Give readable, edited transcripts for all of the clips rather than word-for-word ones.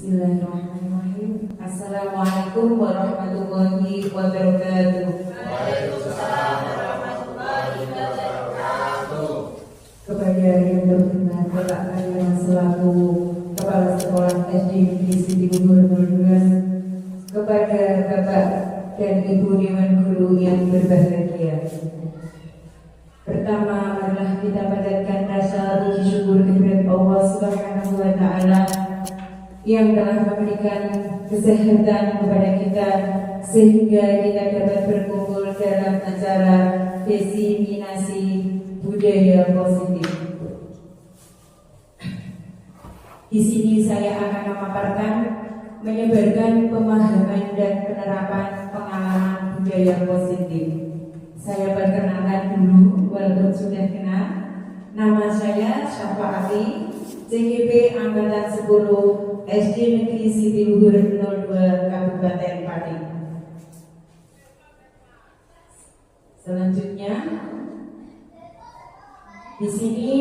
Bismillahirrahmanirrahim. Assalamualaikum warahmatullahi wabarakatuh. Waalaikumsalam warahmatullahi wabarakatuh. Kepada yang berkenan Bapak kalian selaku Kepala Sekolah SD Negeri Siti Bubur 02, kepada Bapak dan Ibu Dewan Guru yang berbahagia. Pertama, marilah kita panjatkan rasa puji syukur kehadirat Allah Subhanahu wa Ta'ala yang telah memberikan kesehatan kepada kita sehingga kita dapat berkumpul dalam acara diseminasi budaya positif. Di sini saya akan memaparkan menyebarkan pemahaman dan penerapan pengalaman budaya positif. Saya perkenalkan dulu walaupun sudah kenal. Nama saya Syafaati, CGP Angkatan 10 SD Negeri Siti Luhur 02 Kabupaten Pati. Selanjutnya, di sini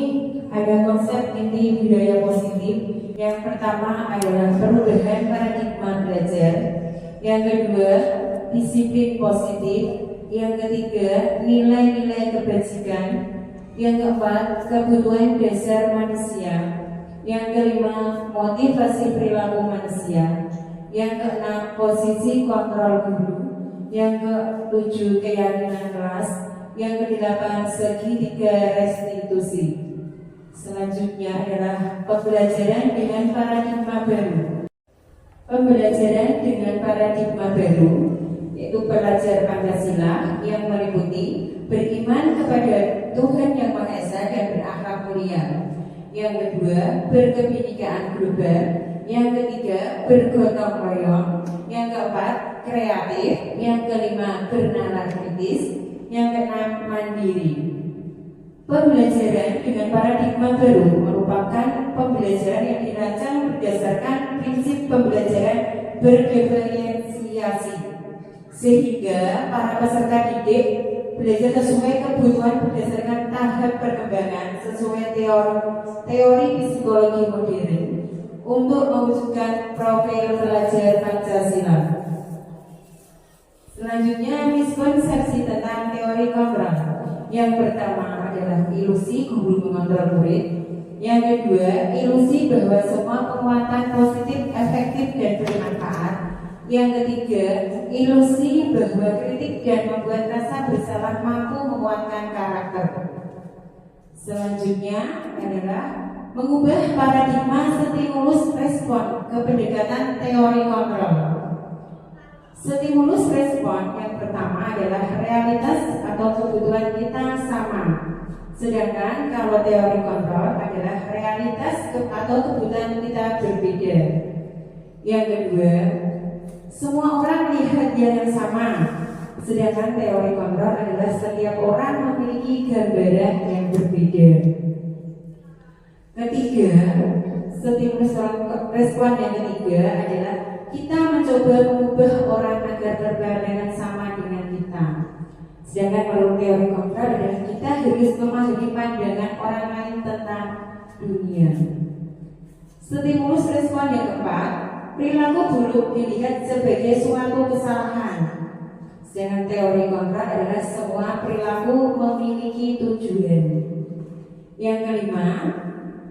ada konsep inti budaya positif. Yang pertama adalah perubahan paradigma belajar. Yang kedua, disiplin positif. Yang ketiga, nilai-nilai kebajikan. Yang keempat, kebutuhan dasar manusia. Yang kelima, motivasi perilaku manusia. Yang keenam, posisi kontrol guru. Yang ketujuh, keyakinan kelas. Yang kedelapan, segitiga restitusi. Selanjutnya adalah pembelajaran dengan paradigma baru. Pembelajaran dengan paradigma baru yaitu belajar Pancasila yang meliputi beriman kepada Tuhan Yang Maha Esa dan berakhlak mulia. Yang kedua, berkebinekaan global. Yang ketiga, bergotong royong. Yang keempat, kreatif. Yang kelima, bernalar kritis. Yang keenam, mandiri. Pembelajaran dengan paradigma baru merupakan pembelajaran yang dirancang berdasarkan prinsip pembelajaran berdiferensiasi, sehingga para peserta didik belajar sesuai kebutuhan berdasarkan tahap perkembangan sesuai teori psikologi modern untuk mewujudkan profil pelajar Pancasila. Selanjutnya, miskonsepsi tentang teori kontrol. Yang pertama adalah ilusi guru mengontrol murid. Yang kedua, ilusi bahwa semua penguatan positif, efektif dan bermanfaat. Yang ketiga, ilusi bahwa kritik dan membuat rasa bersalah mampu menguatkan karakter. Selanjutnya adalah mengubah paradigma stimulus respon ke pendekatan teori kontrol. Stimulus respon yang pertama adalah realitas atau kebutuhan kita sama. Sedangkan kalau teori kontrol adalah realitas atau kebutuhan kita berbeda. Yang kedua, semua orang melihat yang sama. Sedangkan teori kontrol adalah setiap orang memiliki gambaran yang berbeda. Ketiga, stimulus respon yang ketiga adalah kita mencoba mengubah orang agar berpandangan sama dengan kita. Sedangkan kalau teori kontrol adalah kita harus memahami pandangan orang lain tentang dunia. Stimulus respon yang keempat, perilaku buruk dilihat sebagai suatu kesalahan. Sedangkan teori kontrol adalah semua perilaku memiliki tujuan. Yang kelima,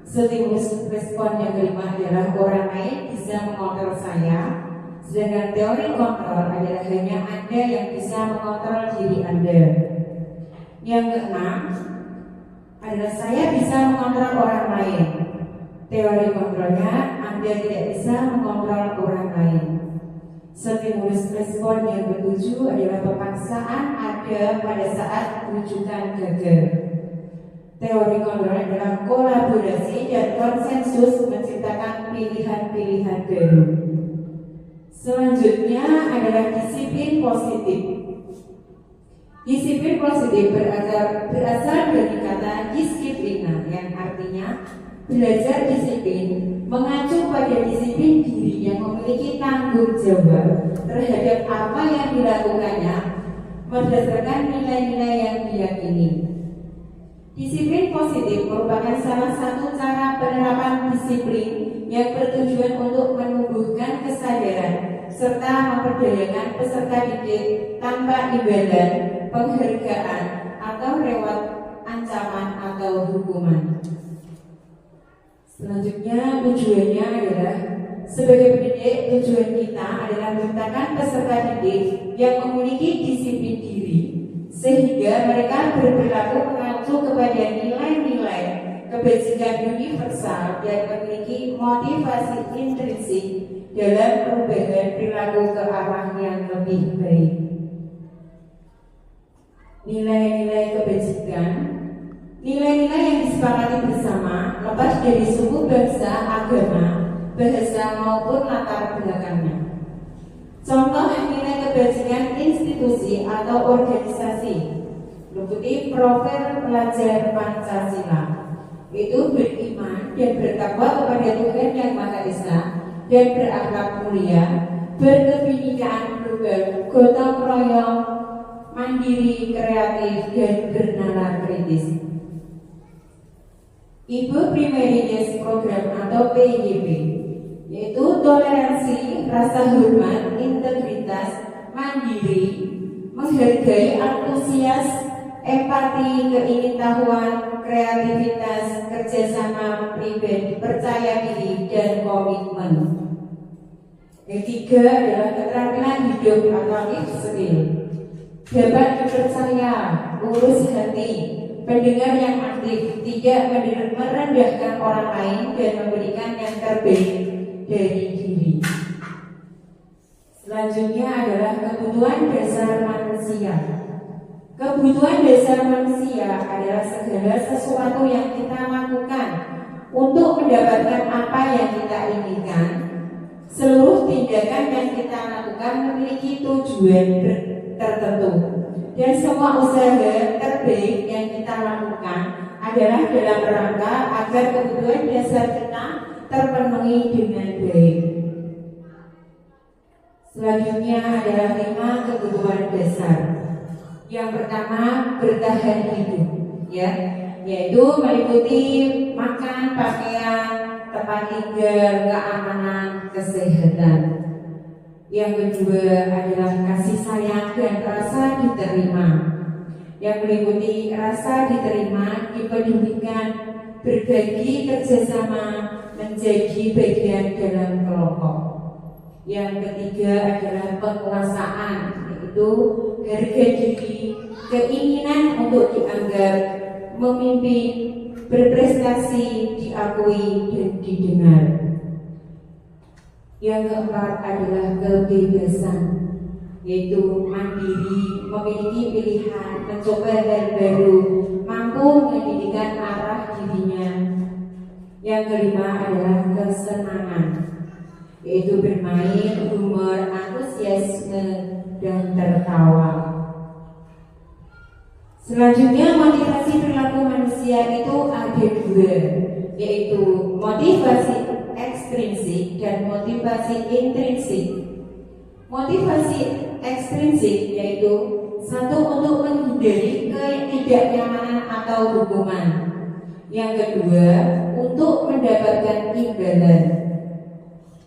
stimulus respon yang kelima adalah orang lain bisa mengontrol saya. Sedangkan teori kontrol adalah hanya Anda yang bisa mengontrol diri Anda. Yang keenam, adalah saya bisa mengontrol orang lain. Teori kontrolnya, Anda tidak bisa mengontrol orang lain. Stimulus respon yang ketujuh adalah pemaksaan ada pada saat rujukan gagal. Teori kontrol adalah kolaborasi dan konsensus menciptakan pilihan-pilihan baru. Selanjutnya adalah disiplin positif. Disiplin positif berasal dari kata disiplina yang artinya belajar disiplin, mengacu pada disiplin diri yang memiliki tanggung jawab terhadap apa yang dilakukannya berdasarkan nilai-nilai yang diyakini. Disiplin positif merupakan salah satu cara penerapan disiplin yang bertujuan untuk menumbuhkan kesadaran serta memperdayakan peserta didik tanpa imbalan, penghargaan, atau lewat ancaman atau hukuman. Selanjutnya tujuannya adalah sebagai pendidik, tujuan kita adalah menciptakan peserta didik yang memiliki disiplin diri sehingga mereka berperilaku mengacu kepada nilai-nilai kebajikan universal dan memiliki motivasi intrinsik dalam perubahan perilaku ke arah yang lebih baik. Nilai-nilai kebajikan, nilai-nilai yang disepakati bersama lepas dari suku, bangsa, agama, bahasa maupun latar belakangnya. Contoh nilai kebajikan institusi atau organisasi meliputi profil pelajar Pancasila, itu beriman dan bertakwa kepada Tuhan Yang Maha Esa dan berakhlak mulia, berkebinekaan global, gotong royong, mandiri, kreatif, dan bernalar kritis. Ibu Primaries Program atau PIP, yaitu toleransi, rasa hormat, integritas, mandiri, menghargai, antusias, empati, keingintahuan, kreativitas, kerjasama, pribadi, percaya diri, dan komitmen. Yang ketiga adalah keterampilan hidup atau life skill, dapat dipercaya, lurus hati, pendengar yang aktif, tidak merendahkan orang lain, dan memberikan yang terbaik dari diri. Selanjutnya adalah kebutuhan dasar manusia. Kebutuhan dasar manusia adalah segala sesuatu yang kita lakukan untuk mendapatkan apa yang kita inginkan. Seluruh tindakan yang kita lakukan memiliki tujuan tertentu, dan semua usaha terbaik yang kita lakukan adalah dalam rangka agar kebutuhan dasar kita terpenuhi dengan baik. Selanjutnya adalah 5 kebutuhan dasar. Yang pertama, bertahan hidup, yaitu meliputi makan, pakaian, tempat tinggal, keamanan, kesehatan. Yang kedua adalah kasih sayang dan rasa diterima, yang meliputi rasa diterima, dipedulikan, berbagi, kerjasama, menjadi bagian dalam kelompok. Yang ketiga adalah penguasaan, yaitu harga diri, keinginan untuk dianggap, memimpin, berprestasi, diakui, dan didengar. Yang keempat adalah kebebasan, yaitu mandiri, memiliki pilihan, mencoba hal baru, mampu mendidikan arah dirinya. Yang kelima adalah kesenangan, yaitu bermain, humor, antusiasme, dan tertawa. Selanjutnya, motivasi perilaku manusia itu ada 2, yaitu motivasi ekstrinsik dan motivasi intrinsik. Motivasi ekstrinsik yaitu satu, untuk menghindari ketidaknyamanan atau hukuman. Yang kedua, untuk mendapatkan imbalan.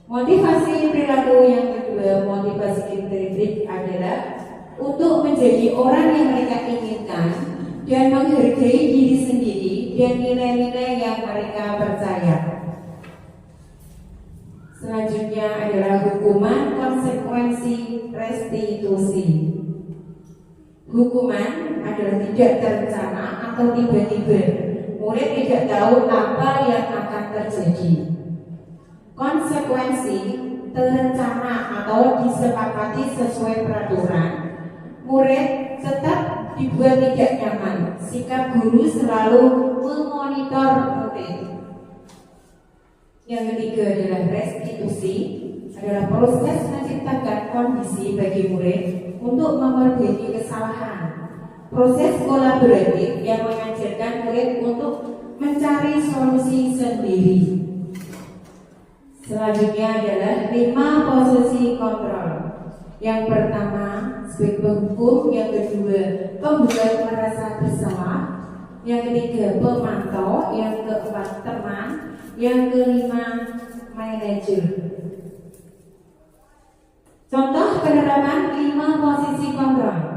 Motivasi perilaku yang kedua, motivasi intrinsik, adalah untuk menjadi orang yang mereka inginkan dan menghargai diri sendiri dan nilai-nilai yang mereka percaya. Selanjutnya adalah hukuman, konsekuensi, restitusi. Hukuman adalah tidak terencana atau tiba-tiba, murid tidak tahu apa yang akan terjadi. Konsekuensi terencana atau disepakati sesuai peraturan, murid tetap dibuat tidak nyaman. Sikap guru selalu memonitor murid. Yang ketiga adalah restitusi, adalah proses menciptakan kondisi bagi murid untuk memperbaiki kesalahan. Proses kolaboratif yang mengajarkan murid untuk mencari solusi sendiri. Selanjutnya adalah 5 posisi kontrol. Yang pertama sebagai penghukum, yang kedua pembuat merasa bersalah, yang ketiga pemantau, yang keempat teman, yang kelima manajer. Contoh penerapan 5 posisi kontrol.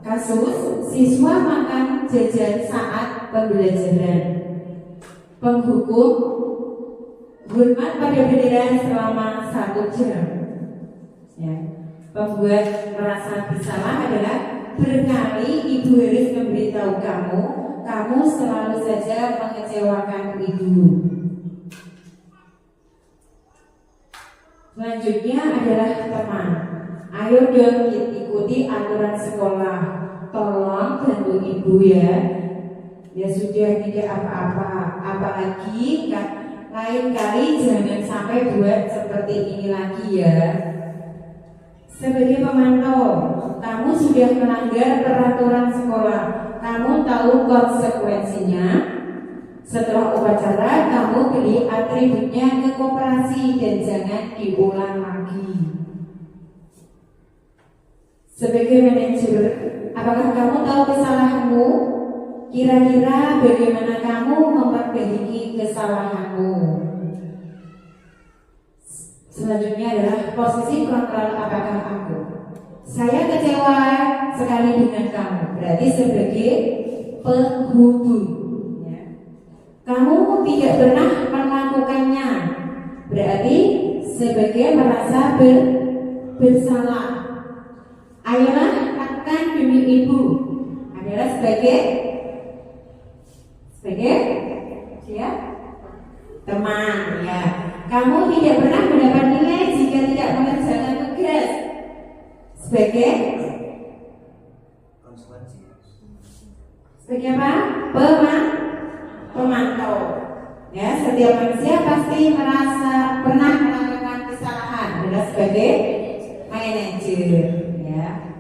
Kasus siswa makan jajan saat pembelajaran. Penghukum hormat pada bendera selama 1 jam. Ya. Pembuat merasa bersalah adalah berkali ibu harus memberitahu kamu selalu saja mengecewakan ibu. Selanjutnya adalah teman. Ayo dong ikuti aturan sekolah. Tolong bantu ibu ya. Ya sudah, tidak apa-apa. Apalagi lain kali jangan sampai buat seperti ini lagi ya. Sebagai pemantau, kamu sudah melanggar peraturan sekolah. Kamu tahu konsekuensinya. Setelah upacara, kamu beli atributnya ke koperasi dan jangan diulang lagi. Sebagai manajer, apakah kamu tahu kesalahanmu? Kira-kira bagaimana kamu memperbaiki kesalahanmu? Selanjutnya adalah posisi kontrol apakah aku. Saya kecewa sekali dengan kamu. Berarti sebagai penghubung. Ya. Kamu tidak pernah melakukannya. Berarti sebagai merasa bersalah. Ayolah lakukan demi ibu. Adalah sebagai ya, teman ya. Kamu tidak pernah mendapat nilai jika tidak mengerjakan tugas. Sebagai apa? Pemantau. Ya, setiap manusia pasti merasa pernah melakukan kesalahan. Adalah sebagai manajer. Ya.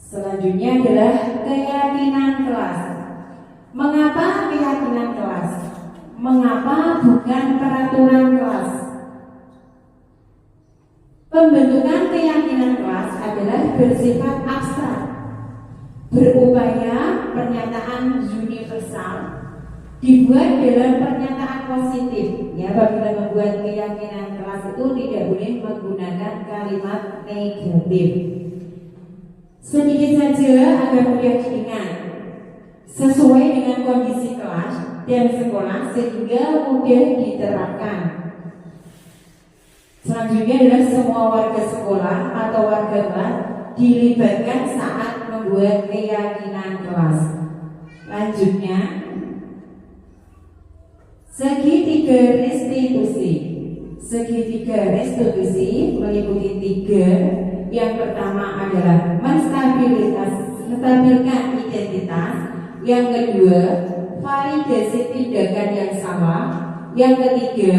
Selanjutnya adalah keyakinan kelas. Mengapa keyakinan kelas? Mengapa bukan peraturan kelas? Pembentukan keyakinan kelas adalah bersifat abstrak, berupaya pernyataan universal dibuat dalam pernyataan positif. Ya, apabila membuat keyakinan kelas itu tidak boleh menggunakan kalimat negatif. Sedikit saja agar mudah diingat, sesuai dengan kondisi kelas dan sekolah sehingga mudah diterapkan. Selanjutnya adalah semua warga sekolah atau warga kelas dilibatkan saat membuat keyakinan kelas. Lanjutnya, segitiga restitusi. Segitiga restitusi meliputi 3. Yang pertama adalah menstabilkan identitas. Yang kedua, validasi tindakan yang salah. Yang ketiga,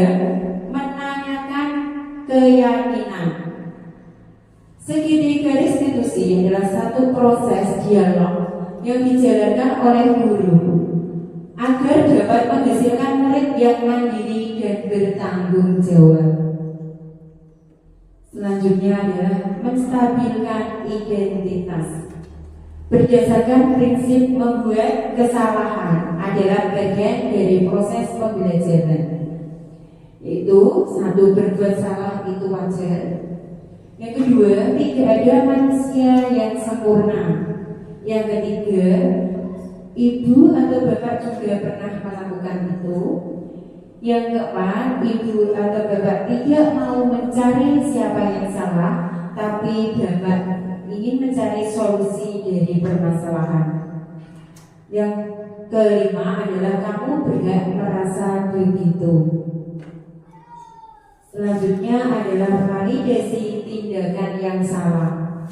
menanyakan keyakinan. Segitiga restitusi adalah satu proses dialog yang dijalankan oleh guru agar dapat menghasilkan murid yang mandiri dan bertanggung jawab. Selanjutnya adalah menstabilkan identitas. Berdasarkan prinsip membuat kesalahan adalah bagian dari proses pembelajaran. Yaitu 1, berbuat salah itu wajar. Yang kedua, tidak ada manusia yang sempurna. Yang ketiga, ibu atau bapak juga pernah melakukan itu. Yang keempat, ibu atau bapak tidak mau mencari siapa yang salah, tapi bapak ingin mencari solusi dari permasalahan. Yang kelima adalah kamu berhak merasa begitu. Selanjutnya adalah validasi tindakan yang salah.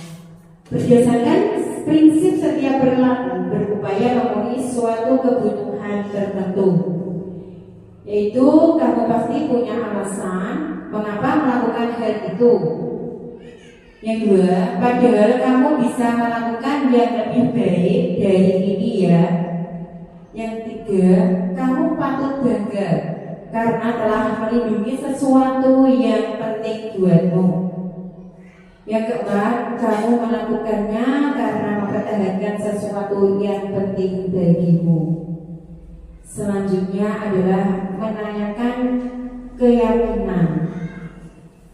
Berdasarkan prinsip setiap perilaku berupaya memenuhi suatu kebutuhan tertentu, yaitu kamu pasti punya alasan mengapa melakukan hal itu. Yang dua, padahal kamu bisa melakukan yang lebih baik dari ini ya. Yang tiga, kamu patut bangga karena telah melindungi sesuatu yang penting buatmu. Yang keempat, kamu melakukannya karena mempertahankan sesuatu yang penting bagimu. Selanjutnya adalah menanyakan keyakinan.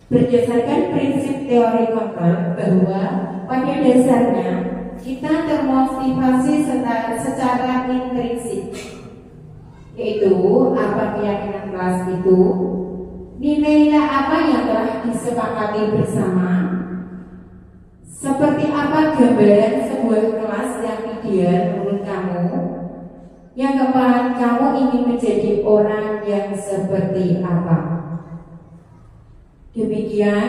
Berdasarkan prinsip teori kontrol bahwa pada dasarnya kita termotivasi secara intrinsik, yaitu apa keyakinan kelas itu, nilai apa yang telah disepakati bersama, seperti apa gambaran sebuah kelas yang ideal menurut kamu. Yang keempat, kamu ingin menjadi orang yang seperti apa. Demikian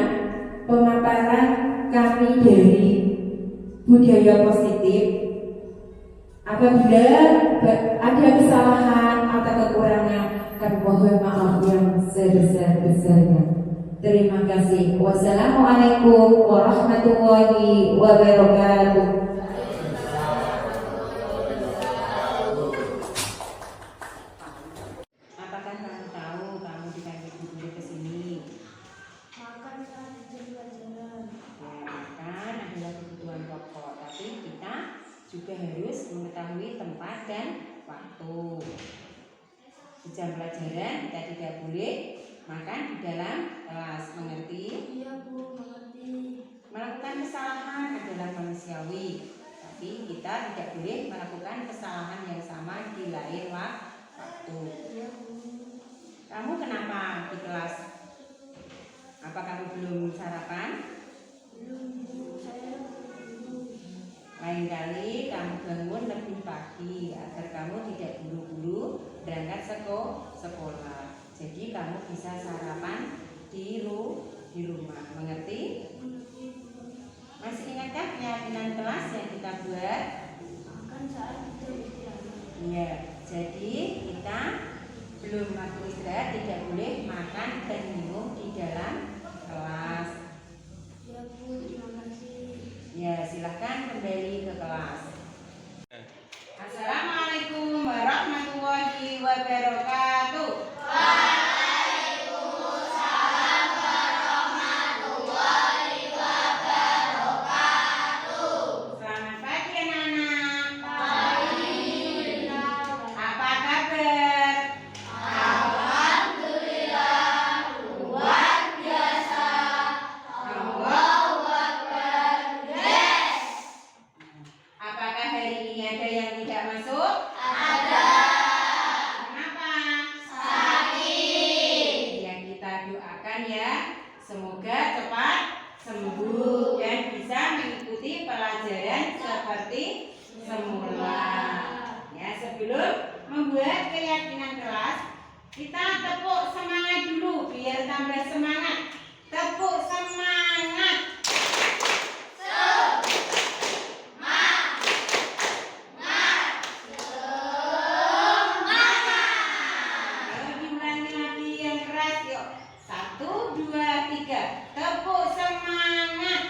pemaparan kami dari budaya positif. Apabila ada kesalahan atau kekurangan, kami mohon maaf yang sebesar-besarnya. Terima kasih. Wassalamualaikum warahmatullahi wabarakatuh. Apakah kamu tahu kamu dipanggil guru ke sini? Makan saat jam pelajaran. Ya, makan adalah kebutuhan pokok, tapi kita juga harus mengetahui tempat dan waktu. Di jam pelajaran kita tidak boleh makan di dalam kelas, mengerti? Iya Bu, mengerti. Melakukan kesalahan adalah manusiawi, tapi kita tidak boleh melakukan kesalahan yang sama di lain waktu. Iya Bu. Kamu kenapa di kelas? Apa kamu belum sarapan? Belum Bu, saya belum. Lain kali kamu bangun lebih pagi agar kamu tidak buru-buru berangkat sekolah. Jadi kamu bisa sarapan di rumah, mengerti? Mengerti Bu. Masih ingatkah keyakinan kelas yang kita buat? Makan saat jam istirahat. Iya, jadi kita belum waktu istirahat tidak boleh makan dan minum di dalam kelas. Iya Bu, terima kasih. Ya, silahkan kembali ke kelas. Assalamualaikum warahmatullahi wabarakatuh. Waalaikumsalam warahmatullahi wabarakatuh. Selamat pagi anak-anak. Pagi. Apa kabar? Alhamdulillah, luar biasa. Allahu Akbar. Yes. Apakah hari ini ada yang tidak masuk? Ada. Kenapa? Sakit. Ya, kita doakan ya, semoga cepat sembuh dan bisa mengikuti pelajaran seperti semula. Ya, sebelum membuat keyakinan kelas, kita tepuk semangat dulu biar tambah semangat. Tepuk semangat. Kalau diulangi lagi yang keras, yuk. 1, 2, 3. Tepuk semangat.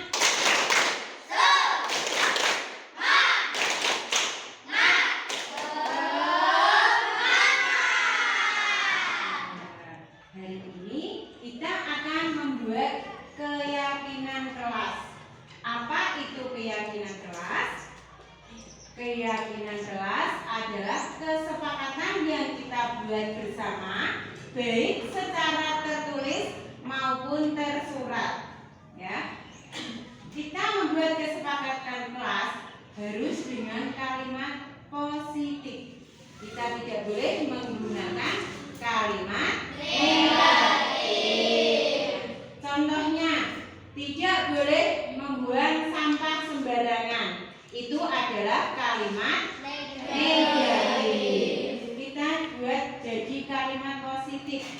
Hari ini kita akan membuat keyakinan kelas. Apa itu keyakinan kelas? Keyakinan kelas adalah kesepakatan yang kita buat bersama, baik secara tertulis maupun tersurat. Ya, kita membuat kesepakatan kelas harus dengan kalimat positif. Kita tidak boleh menggunakan kalimat negatif. Contohnya, tidak boleh membuang sampah sembarangan. Itu adalah kalimat negatif. positif,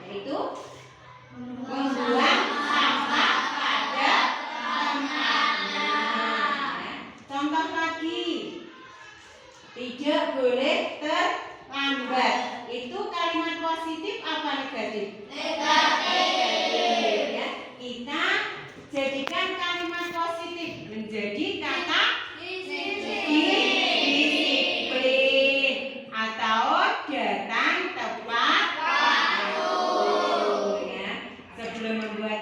yaitu membuang sampah pada tempatnya. Contoh lagi, tidak boleh terlambat. Itu kalimat positif apa negatif? Negatif. Ya, kita jadikan kalimat positif menjadi kata disiplin atau datang tepat waktu. Ya, sebelum membuat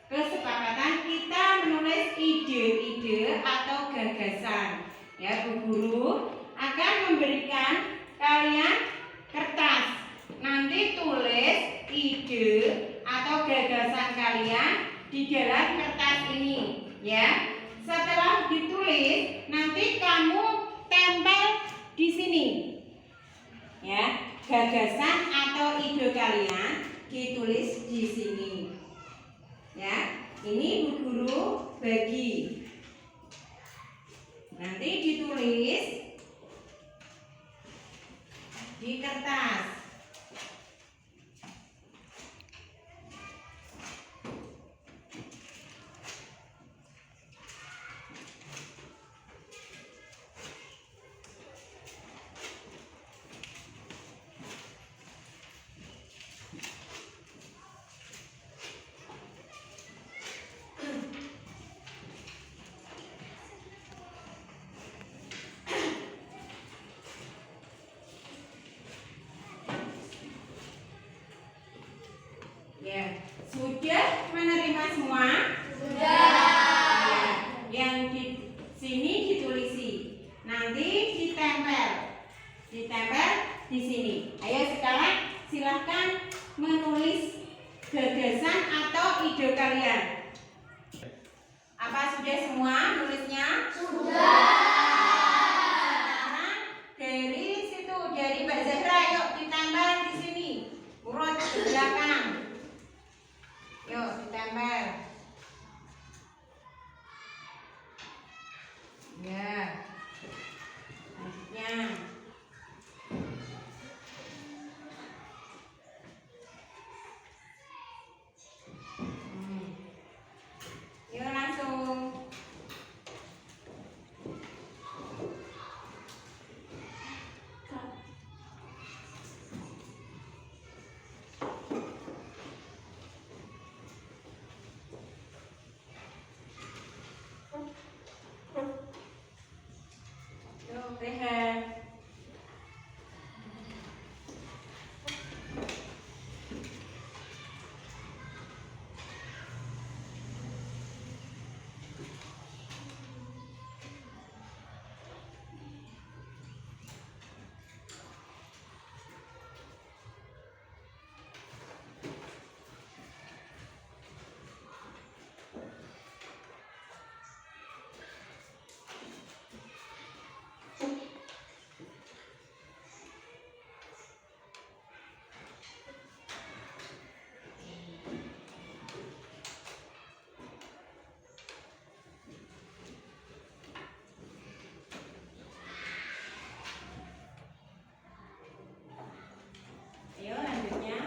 kesepakatan kita menulis ide-ide atau gagasan. Ya, Bu Guru akan memberikan kalian kertas. Nanti tulis ide atau gagasan kalian di dalam kertas ini, ya. Setelah ditulis, nanti kamu tempel di sini. Ya, gagasan atau ide kalian ditulis di sini. Ya, ini Bu Guru bagi. Nanti ditulis di kertas. Ya, sudah menerima semua? Sudah. Ya, yang di sini ditulisi, nanti ditempel di sini. Ayo sekarang silahkan menulis gagasan atau ide kalian. Apa sudah semua nulisnya? Sudah. Sekarang dari situ, dari Mbak Zahra, yuk ditempel di sini. Urut ke belakang. Yuk ditempel. Ya. Selanjutnya. Yuk langsung. Yuk rehat. Ayo lanjutnya.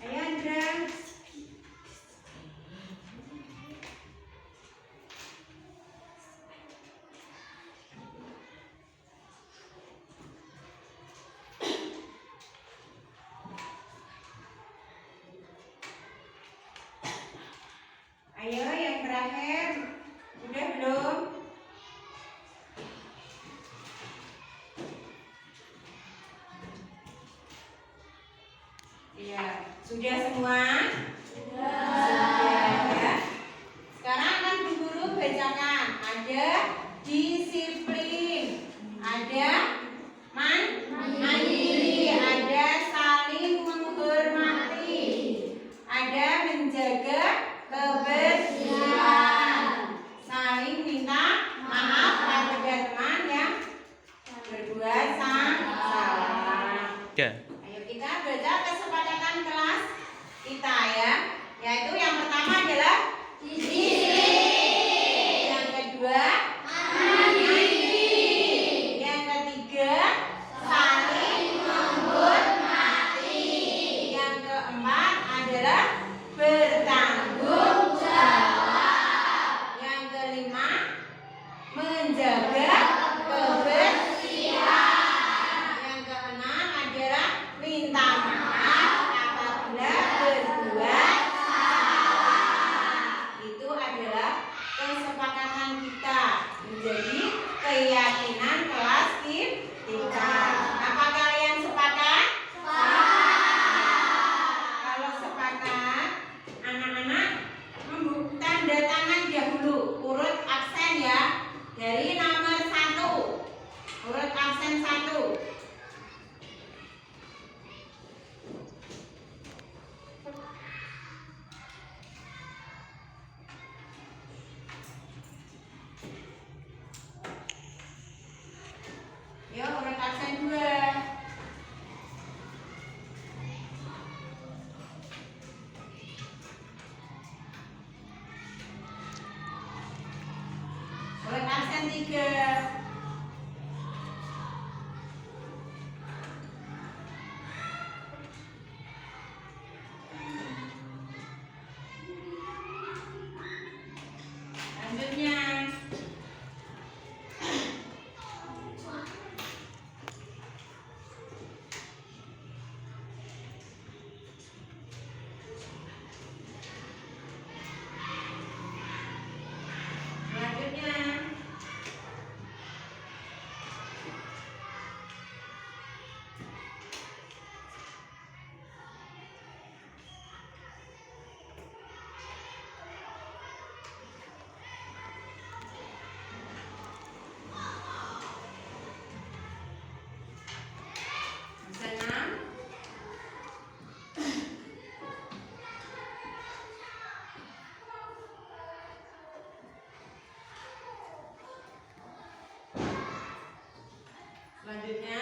Ayo Andra. Ayo yang terakhir. Udah belum? Iya, sudah semua? Sudah ya. Sekarang akan Bu Guru bacakan. Ada disiplin, ada mandiri, ada saling menghormati, ada menjaga kebersihan. dan 3. Selanjutnya senang. Selanjutnya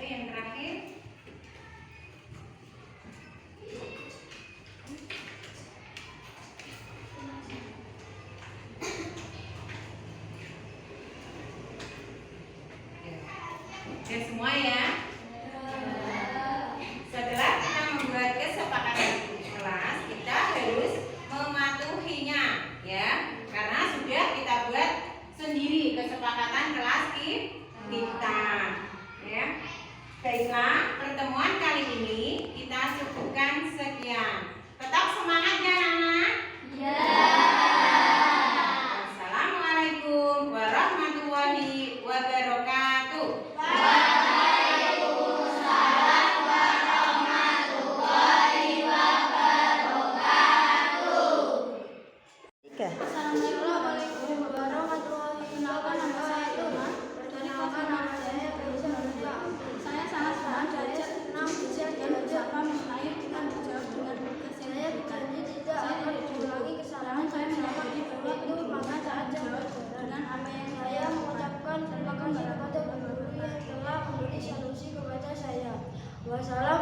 yang terakhir oke semua ya. Setelah kita membuat kesepakatan di kelas, kita harus mematuhinya ya, karena sudah kita buat sendiri kesepakatan kelas kita ya. Baiklah, pertemuan kali ini kita cukupkan sekian. Tetap semangat ya anak-anak. Ya. Assalamualaikum warahmatullahi wabarakatuh. Waalaikumsalam warahmatullahi wabarakatuh. Assalamualaikum warahmatullahi wabarakatuh. Perkenalkan nama saya Faiza Nurul. Saya sangat senang Waalaikumsalam